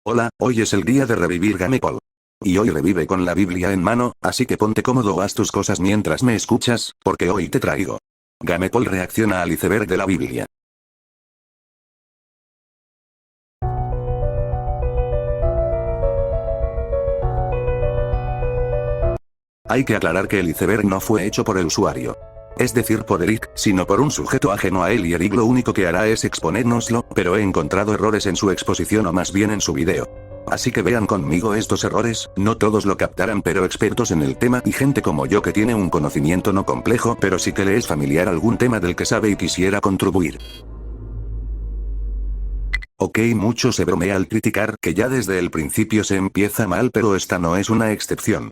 Hola, hoy es el día de revivir Gamepol. Y hoy revive con la Biblia en mano, así que ponte cómodo o haz tus cosas mientras me escuchas, porque hoy te traigo. Gamepol reacciona al iceberg de la Biblia. Hay que aclarar que el iceberg no fue hecho por el usuario. Es decir, por Eric, sino por un sujeto ajeno a él, y Eric lo único que hará es exponérnoslo, pero he encontrado errores en su exposición, o más bien en su video. Así que vean conmigo estos errores, no todos lo captarán, pero expertos en el tema y gente como yo que tiene un conocimiento no complejo pero sí que le es familiar algún tema del que sabe y quisiera contribuir. Ok, mucho se bromea al criticar que ya desde el principio se empieza mal, pero esta no es una excepción.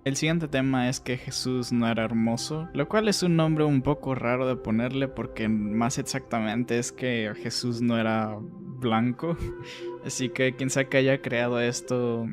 El siguiente tema es que Jesús no era hermoso, lo cual es un nombre un poco raro de ponerle porque más exactamente es que Jesús no era blanco. Así que quien sea que haya creado esto,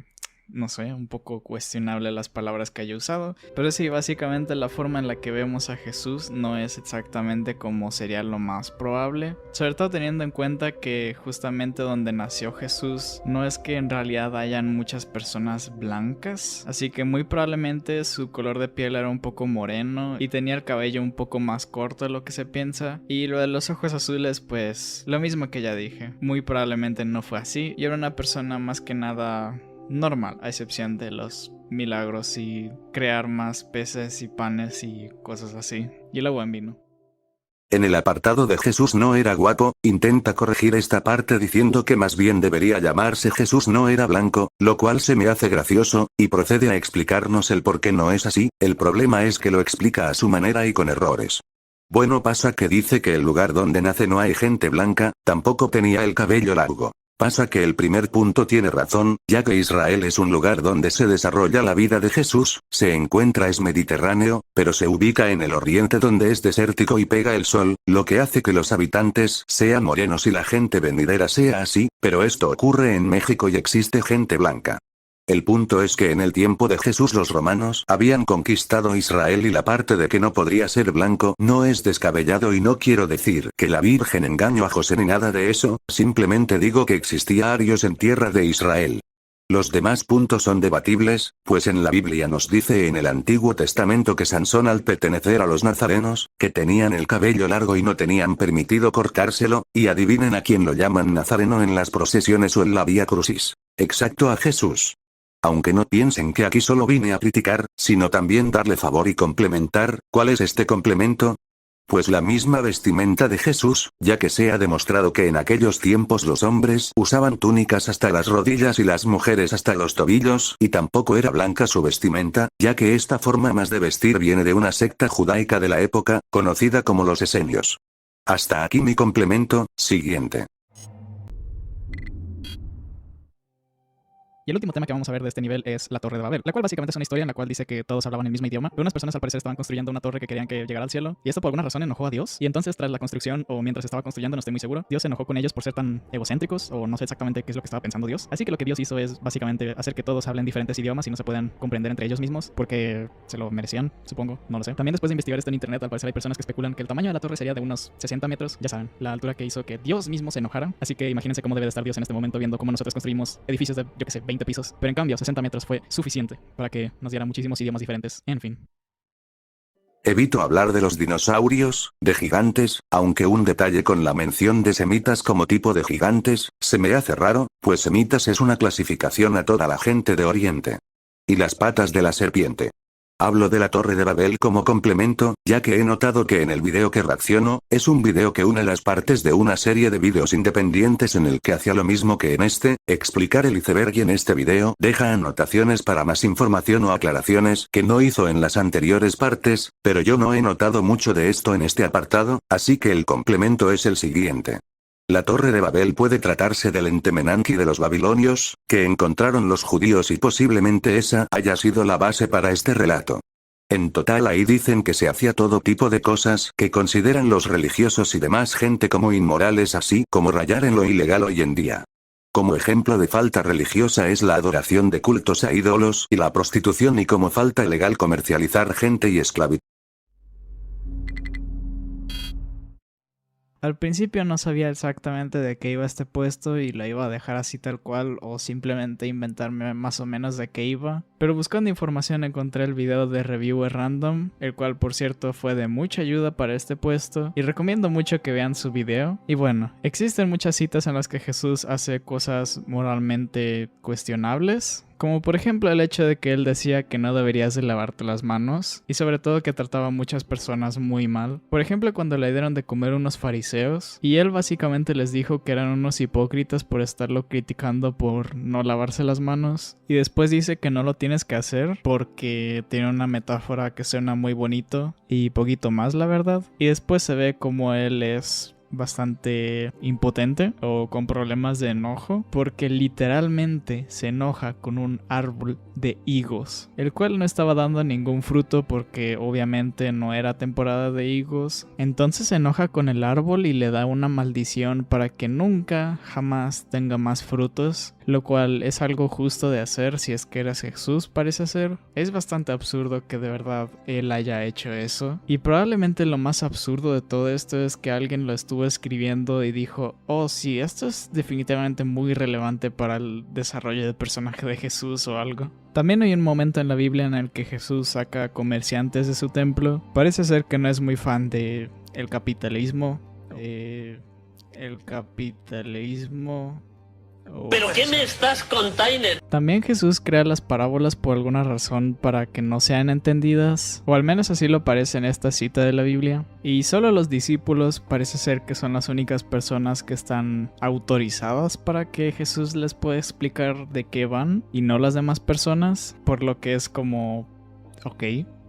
no sé, un poco cuestionable las palabras que haya usado. Pero sí, básicamente la forma en la que vemos a Jesús no es exactamente como sería lo más probable. Sobre todo teniendo en cuenta que justamente donde nació Jesús no es que en realidad hayan muchas personas blancas. Así que muy probablemente su color de piel era un poco moreno y tenía el cabello un poco más corto de lo que se piensa. Y lo de los ojos azules, pues lo mismo que ya dije. Muy probablemente no fue así. Y era una persona más que nada normal, a excepción de los milagros y crear más peces y panes y cosas así. Y el agua en vino. En el apartado de Jesús no era guapo, intenta corregir esta parte diciendo que más bien debería llamarse Jesús no era blanco, lo cual se me hace gracioso, y procede a explicarnos el por qué no es así. El problema es que lo explica a su manera y con errores. Bueno, pasa que dice que el lugar donde nace no hay gente blanca, tampoco tenía el cabello largo. Pasa que el primer punto tiene razón, ya que Israel es un lugar donde se desarrolla la vida de Jesús, se encuentra es mediterráneo, pero se ubica en el oriente donde es desértico y pega el sol, lo que hace que los habitantes sean morenos y la gente venidera sea así, pero esto ocurre en México y existe gente blanca. El punto es que en el tiempo de Jesús los romanos habían conquistado Israel y la parte de que no podría ser blanco no es descabellado, y no quiero decir que la Virgen engañó a José ni nada de eso, simplemente digo que existía arios en tierra de Israel. Los demás puntos son debatibles, pues en la Biblia nos dice en el Antiguo Testamento que Sansón, al pertenecer a los nazarenos, que tenían el cabello largo y no tenían permitido cortárselo, y adivinen a quién lo llaman nazareno en las procesiones o en la Vía Crucis. Exacto, a Jesús. Aunque no piensen que aquí solo vine a criticar, sino también darle favor y complementar. ¿Cuál es este complemento? Pues la misma vestimenta de Jesús, ya que se ha demostrado que en aquellos tiempos los hombres usaban túnicas hasta las rodillas y las mujeres hasta los tobillos, y tampoco era blanca su vestimenta, ya que esta forma más de vestir viene de una secta judaica de la época, conocida como los esenios. Hasta aquí mi complemento. Siguiente. Y el último tema que vamos a ver de este nivel es la Torre de Babel, la cual básicamente es una historia en la cual dice que todos hablaban el mismo idioma, pero unas personas al parecer estaban construyendo una torre que querían que llegara al cielo, y esto por alguna razón enojó a Dios, y entonces tras la construcción, o mientras estaba construyendo, no estoy muy seguro, Dios se enojó con ellos por ser tan egocéntricos, o no sé exactamente qué es lo que estaba pensando Dios, así que lo que Dios hizo es básicamente hacer que todos hablen diferentes idiomas y no se puedan comprender entre ellos mismos, porque se lo merecían, supongo, no lo sé. También después de investigar esto en internet, al parecer hay personas que especulan que el tamaño de la torre sería de unos 60 metros, ya saben, la altura que hizo que Dios mismo se enojara, así que imagínense cómo debe de estar Dios en este momento viendo cómo nosotros construimos edificios de, yo que sé, 20 pisos, pero en cambio 60 metros fue suficiente para que nos diera muchísimos idiomas diferentes. En fin. Evito hablar de los dinosaurios, de gigantes, aunque un detalle con la mención de semitas como tipo de gigantes, se me hace raro, pues semitas es una clasificación a toda la gente de Oriente. Y las patas de la serpiente. Hablo de la Torre de Babel como complemento, ya que he notado que en el video que reacciono, es un video que une las partes de una serie de videos independientes en el que hacía lo mismo que en este, explicar el iceberg, y en este video deja anotaciones para más información o aclaraciones que no hizo en las anteriores partes, pero yo no he notado mucho de esto en este apartado, así que el complemento es el siguiente. La Torre de Babel puede tratarse del Entemenanki de los babilonios, que encontraron los judíos, y posiblemente esa haya sido la base para este relato. En total ahí dicen que se hacía todo tipo de cosas que consideran los religiosos y demás gente como inmorales, así como rayar en lo ilegal hoy en día. Como ejemplo de falta religiosa es la adoración de cultos a ídolos y la prostitución, y como falta legal comercializar gente y esclavitud. Al principio no sabía exactamente de qué iba este puesto y la iba a dejar así tal cual o simplemente inventarme más o menos de qué iba, pero buscando información encontré el video de Reviewer Random, el cual por cierto fue de mucha ayuda para este puesto y recomiendo mucho que vean su video. Y bueno, existen muchas citas en las que Jesús hace cosas moralmente cuestionables, como por ejemplo el hecho de que él decía que no deberías de lavarte las manos y sobre todo que trataba a muchas personas muy mal. Por ejemplo, cuando le dieron de comer unos fariseos y él básicamente les dijo que eran unos hipócritas por estarlo criticando por no lavarse las manos, y después dice que no lo tienes que hacer porque tiene una metáfora que suena muy bonito y poquito más, la verdad. Y después se ve como él es bastante impotente o con problemas de enojo porque literalmente se enoja con un árbol de higos, el cual no estaba dando ningún fruto porque obviamente no era temporada de higos. Entonces se enoja con el árbol y le da una maldición para que nunca jamás tenga más frutos, lo cual es algo justo de hacer si es que eres Jesús, parece ser. Es bastante absurdo que de verdad él haya hecho eso, y probablemente lo más absurdo de todo esto es que alguien lo estuvo escribiendo y dijo: oh sí, esto es definitivamente muy relevante para el desarrollo del personaje de Jesús o algo. También hay un momento en la Biblia en el que Jesús saca comerciantes de su templo. Parece ser que no es muy fan de el capitalismo. ¿Pero qué me estás contando? También Jesús crea las parábolas por alguna razón para que no sean entendidas, o al menos así lo parece en esta cita de la Biblia. Y solo los discípulos parece ser que son las únicas personas que están autorizadas para que Jesús les pueda explicar de qué van, y no las demás personas, por lo que es como, ok,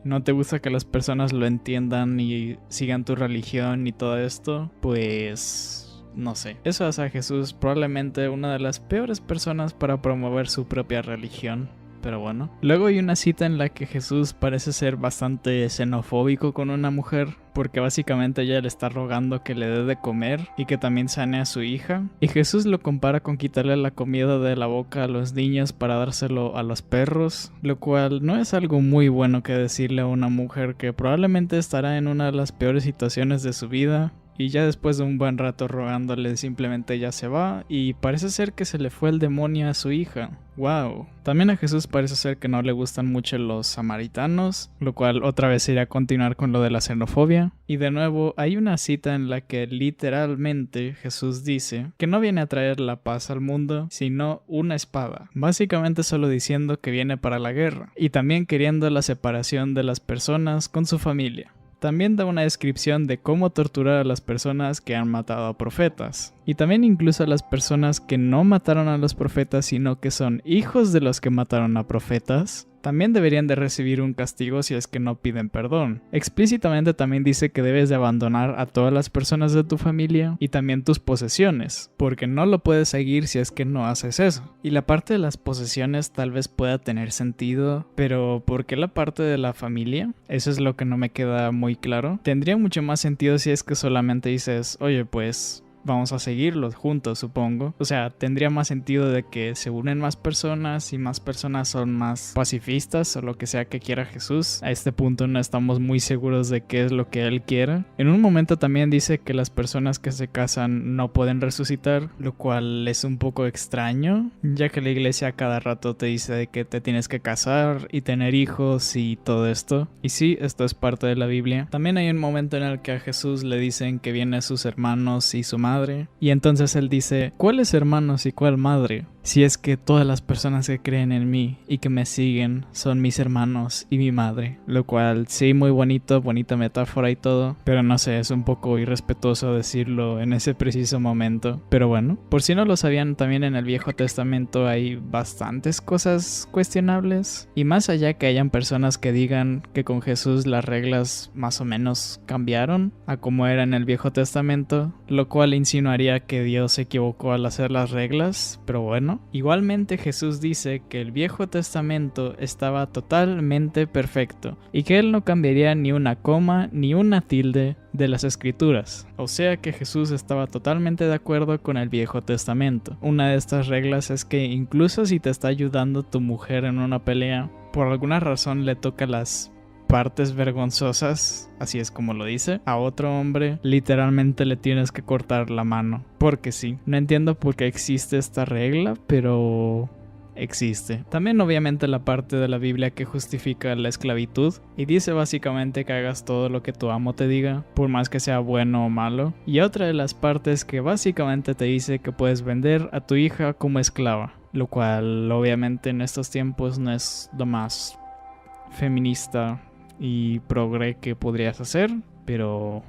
¿no te gusta que las personas lo entiendan y sigan tu religión y todo esto? Pues no sé. Eso hace a Jesús probablemente una de las peores personas para promover su propia religión. Pero bueno. Luego hay una cita en la que Jesús parece ser bastante xenofóbico con una mujer, porque básicamente ella le está rogando que le dé de comer y que también sane a su hija. Y Jesús lo compara con quitarle la comida de la boca a los niños para dárselo a los perros, lo cual no es algo muy bueno que decirle a una mujer que probablemente estará en una de las peores situaciones de su vida. Y ya después de un buen rato rogándole, simplemente ella se va y parece ser que se le fue el demonio a su hija. ¡Wow! También a Jesús parece ser que no le gustan mucho los samaritanos, lo cual otra vez iría a continuar con lo de la xenofobia. Y de nuevo hay una cita en la que literalmente Jesús dice que no viene a traer la paz al mundo, sino una espada. Básicamente solo diciendo que viene para la guerra, y también queriendo la separación de las personas con su familia. También da una descripción de cómo torturar a las personas que han matado a profetas. Y también incluso a las personas que no mataron a los profetas, sino que son hijos de los que mataron a profetas. También deberían de recibir un castigo si es que no piden perdón. Explícitamente también dice que debes de abandonar a todas las personas de tu familia y también tus posesiones, porque no lo puedes seguir si es que no haces eso. Y la parte de las posesiones tal vez pueda tener sentido, pero ¿por qué la parte de la familia? Eso es lo que no me queda muy claro. Tendría mucho más sentido si es que solamente dices, oye, pues vamos a seguirlos juntos, supongo. O sea, tendría más sentido de que se unen más personas y más personas son más pacifistas o lo que sea que quiera Jesús. A este punto no estamos muy seguros de qué es lo que él quiere. En un momento también dice que las personas que se casan no pueden resucitar, lo cual es un poco extraño, ya que la iglesia a cada rato te dice de que te tienes que casar y tener hijos y todo esto. Y sí, esto es parte de la Biblia. También hay un momento en el que a Jesús le dicen que vienen sus hermanos y su madre. Y entonces él dice, ¿cuáles hermanos y cuál madre? Si es que todas las personas que creen en mí y que me siguen son mis hermanos y mi madre. Lo cual sí, muy bonito, bonita metáfora y todo, pero no sé, es un poco irrespetuoso decirlo en ese preciso momento. Pero bueno, por si no lo sabían, también en el Viejo Testamento hay bastantes cosas cuestionables. Y más allá que hayan personas que digan que con Jesús las reglas más o menos cambiaron a como era en el Viejo Testamento, lo cual insinuaría que Dios se equivocó al hacer las reglas, pero bueno. Igualmente Jesús dice que el Viejo Testamento estaba totalmente perfecto y que él no cambiaría ni una coma ni una tilde de las escrituras. O sea que Jesús estaba totalmente de acuerdo con el Viejo Testamento. Una de estas reglas es que incluso si te está ayudando tu mujer en una pelea, por alguna razón le toca las partes vergonzosas, así es como lo dice, a otro hombre literalmente le tienes que cortar la mano. Porque sí, no entiendo por qué existe esta regla, pero existe. También obviamente la parte de la Biblia que justifica la esclavitud y dice básicamente que hagas todo lo que tu amo te diga, por más que sea bueno o malo. Y otra de las partes que básicamente te dice que puedes vender a tu hija como esclava, lo cual obviamente en estos tiempos no es lo más feminista y progre que podrías hacer, pero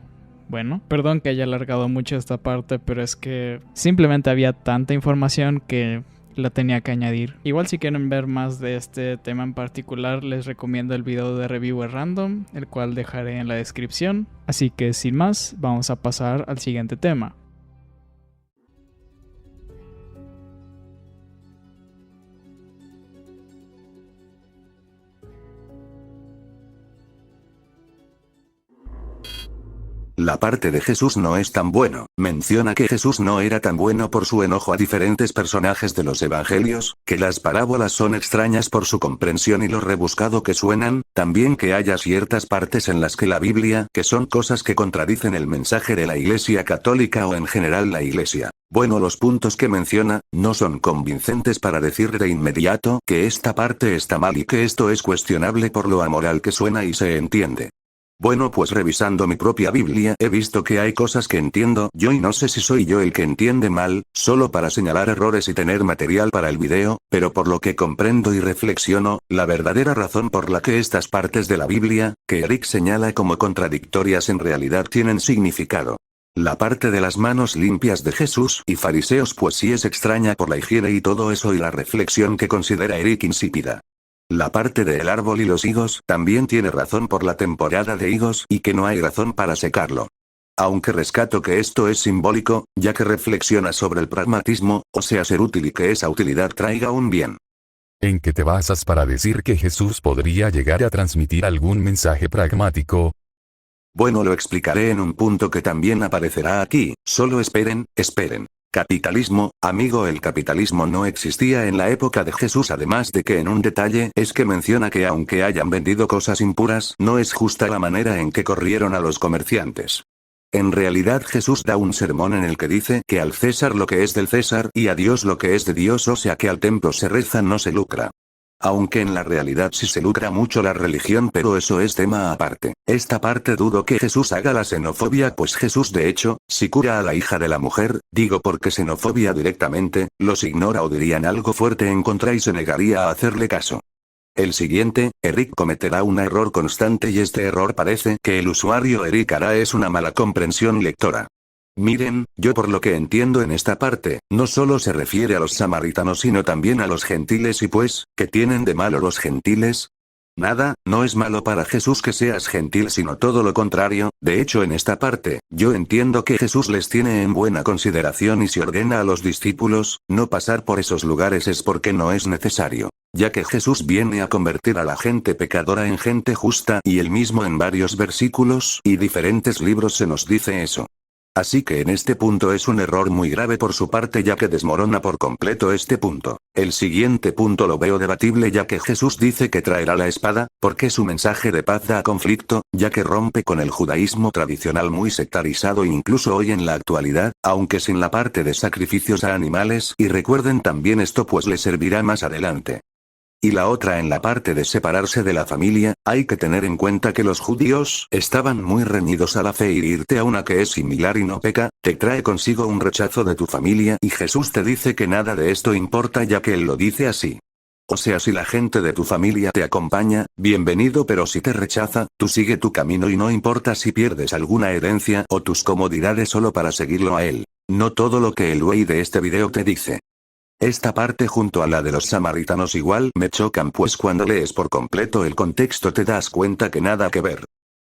bueno, perdón que haya alargado mucho esta parte, pero es que simplemente había tanta información que la tenía que añadir. Igual si quieren ver más de este tema en particular, les recomiendo el video de Reviewer Random, el cual dejaré en la descripción. Así que sin más, vamos a pasar al siguiente tema. La parte de Jesús no es tan bueno. Menciona que Jesús no era tan bueno por su enojo a diferentes personajes de los evangelios, que las parábolas son extrañas por su comprensión y lo rebuscado que suenan, también que haya ciertas partes en las que la Biblia, que son cosas que contradicen el mensaje de la Iglesia Católica o en general la Iglesia. Bueno, los puntos que menciona, no son convincentes para decir de inmediato que esta parte está mal y que esto es cuestionable por lo amoral que suena y se entiende. Bueno, pues revisando mi propia Biblia he visto que hay cosas que entiendo yo y no sé si soy yo el que entiende mal, solo para señalar errores y tener material para el video, pero por lo que comprendo y reflexiono, la verdadera razón por la que estas partes de la Biblia, que Eric señala como contradictorias en realidad tienen significado. La parte de las manos limpias de Jesús y fariseos pues sí es extraña por la higiene y todo eso y la reflexión que considera Eric insípida. La parte del árbol y los higos también tiene razón por la temporada de higos y que no hay razón para secarlo. Aunque rescato que esto es simbólico, ya que reflexiona sobre el pragmatismo, o sea ser útil y que esa utilidad traiga un bien. ¿En qué te basas para decir que Jesús podría llegar a transmitir algún mensaje pragmático? Bueno, lo explicaré en un punto que también aparecerá aquí, solo esperen. Capitalismo, amigo, el capitalismo no existía en la época de Jesús, además de que en un detalle es que menciona que aunque hayan vendido cosas impuras, no es justa la manera en que corrieron a los comerciantes. En realidad Jesús da un sermón en el que dice que al César lo que es del César y a Dios lo que es de Dios, o sea que al templo se reza, no se lucra. Aunque en la realidad sí se lucra mucho la religión, pero eso es tema aparte. Esta parte dudo que Jesús haga la xenofobia, pues Jesús de hecho, si cura a la hija de la mujer, digo porque xenofobia directamente, los ignora o dirían algo fuerte en contra y se negaría a hacerle caso. El siguiente, Eric cometerá un error constante y este error parece que el usuario Eric hará es una mala comprensión lectora. Miren, yo por lo que entiendo en esta parte, no solo se refiere a los samaritanos sino también a los gentiles y pues, ¿qué tienen de malo los gentiles? Nada, no es malo para Jesús que seas gentil sino todo lo contrario. De hecho en esta parte, yo entiendo que Jesús les tiene en buena consideración y si ordena a los discípulos, no pasar por esos lugares es porque no es necesario. Ya que Jesús viene a convertir a la gente pecadora en gente justa y él mismo en varios versículos y diferentes libros se nos dice eso. Así que en este punto es un error muy grave por su parte ya que desmorona por completo este punto. El siguiente punto lo veo debatible ya que Jesús dice que traerá la espada, porque su mensaje de paz da conflicto, ya que rompe con el judaísmo tradicional muy sectarizado incluso hoy en la actualidad, aunque sin la parte de sacrificios a animales y recuerden también esto pues le servirá más adelante. Y la otra en la parte de separarse de la familia, hay que tener en cuenta que los judíos estaban muy reñidos a la fe y irte a una que es similar y no peca, te trae consigo un rechazo de tu familia y Jesús te dice que nada de esto importa ya que él lo dice así. O sea, si la gente de tu familia te acompaña, bienvenido, pero si te rechaza, tú sigue tu camino y no importa si pierdes alguna herencia o tus comodidades solo para seguirlo a él. No todo lo que el güey de este video te dice. Esta parte junto a la de los samaritanos igual me chocan pues cuando lees por completo el contexto te das cuenta que nada que ver.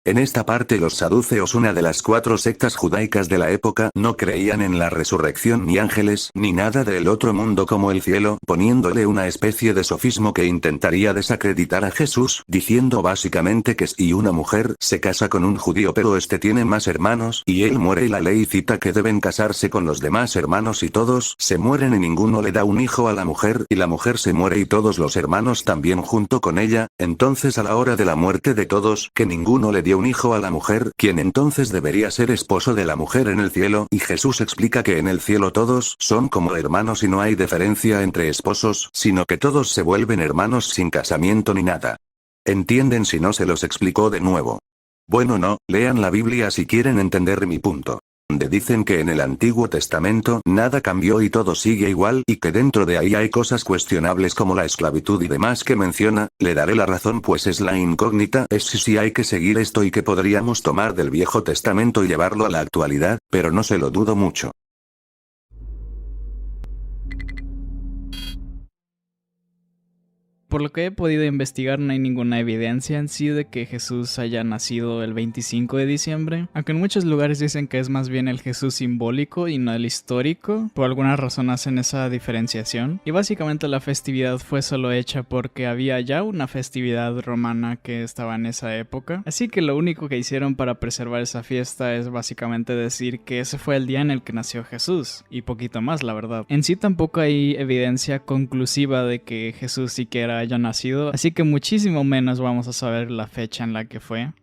En esta parte los saduceos, una de las 4 sectas judaicas de la época, no creían en la resurrección ni ángeles ni nada del otro mundo como el cielo, poniéndole una especie de sofismo que intentaría desacreditar a Jesús, diciendo básicamente que si una mujer se casa con un judío pero este tiene más hermanos y él muere y la ley cita que deben casarse con los demás hermanos y todos se mueren y ninguno le da un hijo a la mujer y la mujer se muere y todos los hermanos también junto con ella, entonces a la hora de la muerte de todos, que ninguno le dio un hijo a la mujer, quien entonces debería ser esposo de la mujer en el cielo, y Jesús explica que en el cielo todos son como hermanos y no hay diferencia entre esposos, sino que todos se vuelven hermanos sin casamiento ni nada. ¿Entienden si no se los explicó de nuevo? Bueno, no, lean la Biblia si quieren entender mi punto. Donde dicen que en el Antiguo Testamento nada cambió y todo sigue igual y que dentro de ahí hay cosas cuestionables como la esclavitud y demás que menciona, le daré la razón pues es la incógnita, es si hay que seguir esto y que podríamos tomar del Viejo Testamento y llevarlo a la actualidad, pero no se lo dudo mucho. Por lo que he podido investigar, no hay ninguna evidencia en sí de que Jesús haya nacido el 25 de diciembre, aunque en muchos lugares dicen que es más bien el Jesús simbólico y no el histórico. Por alguna razón hacen esa diferenciación, y básicamente la festividad fue solo hecha porque había ya una festividad romana que estaba en esa época, así que lo único que hicieron para preservar esa fiesta es básicamente decir que ese fue el día en el que nació Jesús, y poquito más, la verdad. En sí tampoco hay evidencia conclusiva de que Jesús siquiera haya nacido, así que muchísimo menos vamos a saber la fecha en la que fue.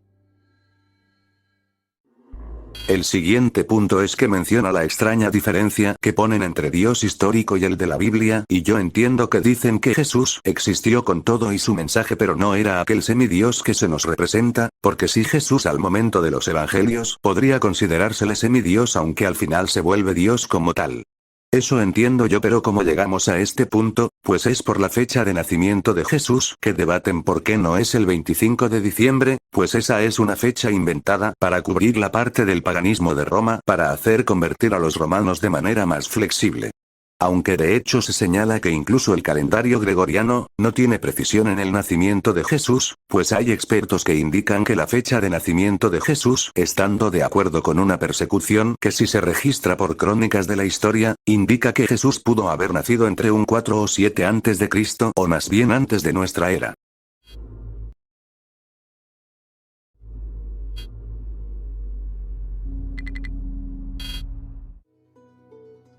El siguiente punto es que menciona la extraña diferencia que ponen entre Dios histórico y el de la Biblia, y yo entiendo que dicen que Jesús existió con todo y su mensaje pero no era aquel semidios que se nos representa, porque si Jesús al momento de los evangelios podría considerársele semidios aunque al final se vuelve Dios como tal. Eso entiendo yo, pero ¿cómo llegamos a este punto? Pues es por la fecha de nacimiento de Jesús, que debaten por qué no es el 25 de diciembre, pues esa es una fecha inventada para cubrir la parte del paganismo de Roma, para hacer convertir a los romanos de manera más flexible. Aunque de hecho se señala que incluso el calendario gregoriano no tiene precisión en el nacimiento de Jesús, pues hay expertos que indican que la fecha de nacimiento de Jesús, estando de acuerdo con una persecución que si se registra por crónicas de la historia, indica que Jesús pudo haber nacido entre un 4 o 7 antes de Cristo, o más bien antes de nuestra era.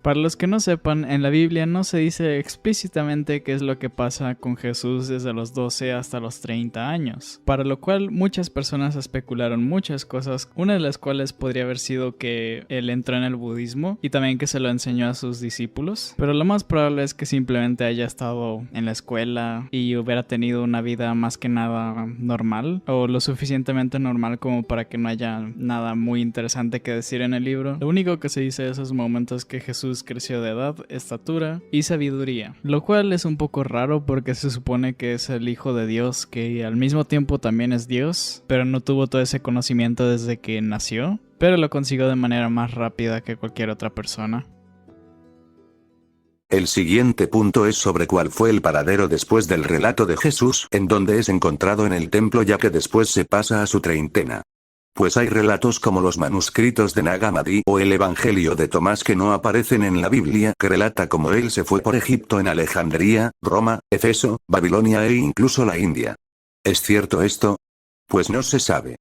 Para los que no sepan, en la Biblia no se dice explícitamente qué es lo que pasa con Jesús desde los 12 hasta los 30 años, para lo cual muchas personas especularon muchas cosas, una de las cuales podría haber sido que él entró en el budismo y también que se lo enseñó a sus discípulos, pero lo más probable es que simplemente haya estado en la escuela y hubiera tenido una vida más que nada normal, o lo suficientemente normal como para que no haya nada muy interesante que decir en el libro. Lo único que se dice de esos momentos es que Jesús creció de edad, estatura y sabiduría, lo cual es un poco raro porque se supone que es el hijo de Dios que al mismo tiempo también es Dios, pero no tuvo todo ese conocimiento desde que nació, pero lo consiguió de manera más rápida que cualquier otra persona. El siguiente punto es sobre cuál fue el paradero después del relato de Jesús, en donde es encontrado en el templo ya que después se pasa a su treintena. Pues hay relatos como los manuscritos de Nag Hammadi o el Evangelio de Tomás que no aparecen en la Biblia, que relata cómo él se fue por Egipto en Alejandría, Roma, Efeso, Babilonia e incluso la India. ¿Es cierto esto? Pues no se sabe.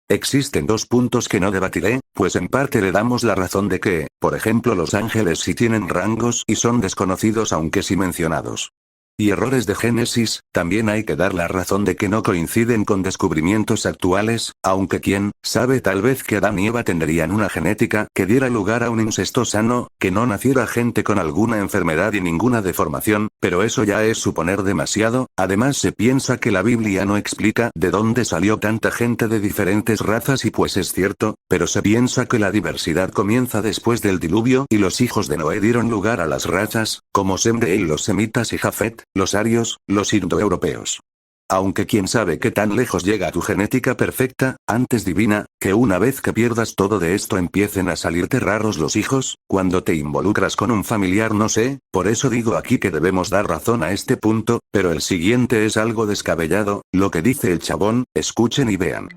Existen 2 puntos que no debatiré, pues en parte le damos la razón de que, por ejemplo, los ángeles sí tienen rangos y son desconocidos aunque sí mencionados. Y errores de Génesis, también hay que dar la razón de que no coinciden con descubrimientos actuales, aunque quién sabe, tal vez que Adán y Eva tendrían una genética que diera lugar a un incesto sano, que no naciera gente con alguna enfermedad y ninguna deformación, pero eso ya es suponer demasiado. Además se piensa que la Biblia no explica de dónde salió tanta gente de diferentes razas y pues es cierto, pero se piensa que la diversidad comienza después del diluvio y los hijos de Noé dieron lugar a las razas, como Sem de él, los semitas y Jafet, los arios, los indoeuropeos. Aunque quién sabe qué tan lejos llega tu genética perfecta, antes divina, que una vez que pierdas todo de esto empiecen a salirte raros los hijos, cuando te involucras con un familiar no sé, por eso digo aquí que debemos dar razón a este punto, pero el siguiente es algo descabellado, lo que dice el chabón, escuchen y vean.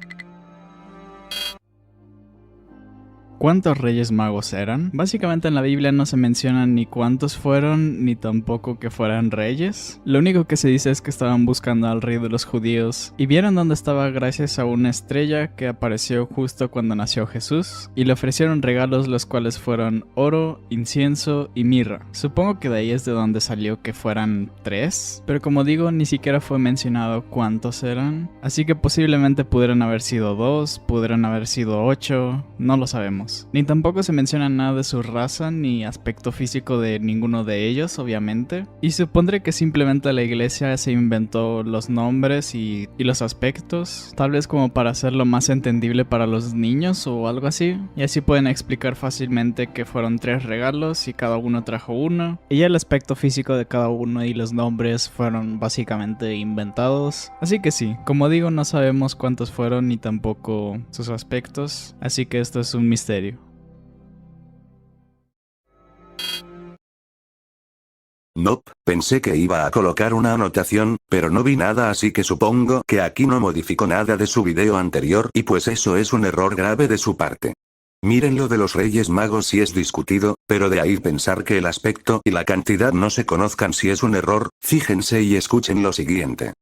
¿Cuántos reyes magos eran? Básicamente en la Biblia no se menciona ni cuántos fueron, ni tampoco que fueran reyes. Lo único que se dice es que estaban buscando al rey de los judíos y vieron dónde estaba gracias a una estrella que apareció justo cuando nació Jesús y le ofrecieron regalos, los cuales fueron oro, incienso y mirra. Supongo que de ahí es de donde salió que fueran 3, pero como digo, ni siquiera fue mencionado cuántos eran, así que posiblemente pudieran haber sido 2, pudieran haber sido 8, no lo sabemos. Ni tampoco se menciona nada de su raza ni aspecto físico de ninguno de ellos, obviamente. Y supondré que simplemente la iglesia se inventó los nombres y los aspectos, tal vez como para hacerlo más entendible para los niños o algo así. Y así pueden explicar fácilmente que fueron 3 regalos y cada uno trajo uno. Y ya el aspecto físico de cada uno y los nombres fueron básicamente inventados. Así que sí, como digo, no sabemos cuántos fueron ni tampoco sus aspectos. Así que esto es un misterio. Nope, pensé que iba a colocar una anotación, pero no vi nada, así que supongo que aquí no modificó nada de su video anterior y pues eso es un error grave de su parte. Miren lo de los Reyes Magos si es discutido, pero de ahí pensar que el aspecto y la cantidad no se conozcan si es un error, fíjense y escuchen lo siguiente.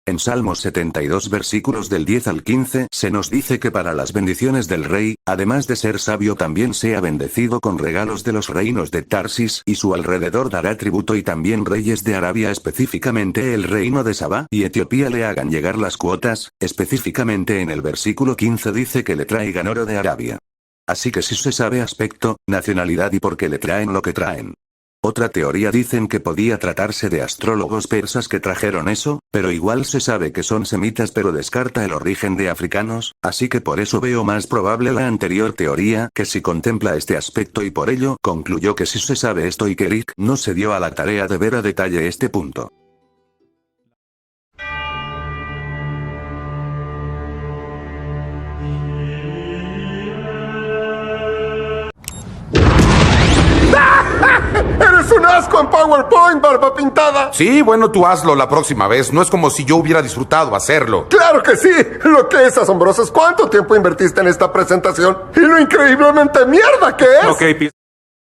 En Salmos 72 versículos del 10 al 15 se nos dice que para las bendiciones del rey, además de ser sabio también sea bendecido con regalos de los reinos de Tarsis y su alrededor dará tributo y también reyes de Arabia específicamente el reino de Sabá y Etiopía le hagan llegar las cuotas, específicamente en el versículo 15 dice que le traigan oro de Arabia. Así que si se sabe aspecto, nacionalidad y por qué le traen lo que traen. Otra teoría dicen que podía tratarse de astrólogos persas que trajeron eso, pero igual se sabe que son semitas pero descarta el origen de africanos, así que por eso veo más probable la anterior teoría que si contempla este aspecto y por ello concluyó que si se sabe esto y que Rick no se dio a la tarea de ver a detalle este punto. ¡Eres un asco en PowerPoint, barba pintada! Sí, bueno, tú hazlo la próxima vez. No es como si yo hubiera disfrutado hacerlo. ¡Claro que sí! Lo que es asombroso es cuánto tiempo invertiste en esta presentación y lo increíblemente mierda que es. Ok,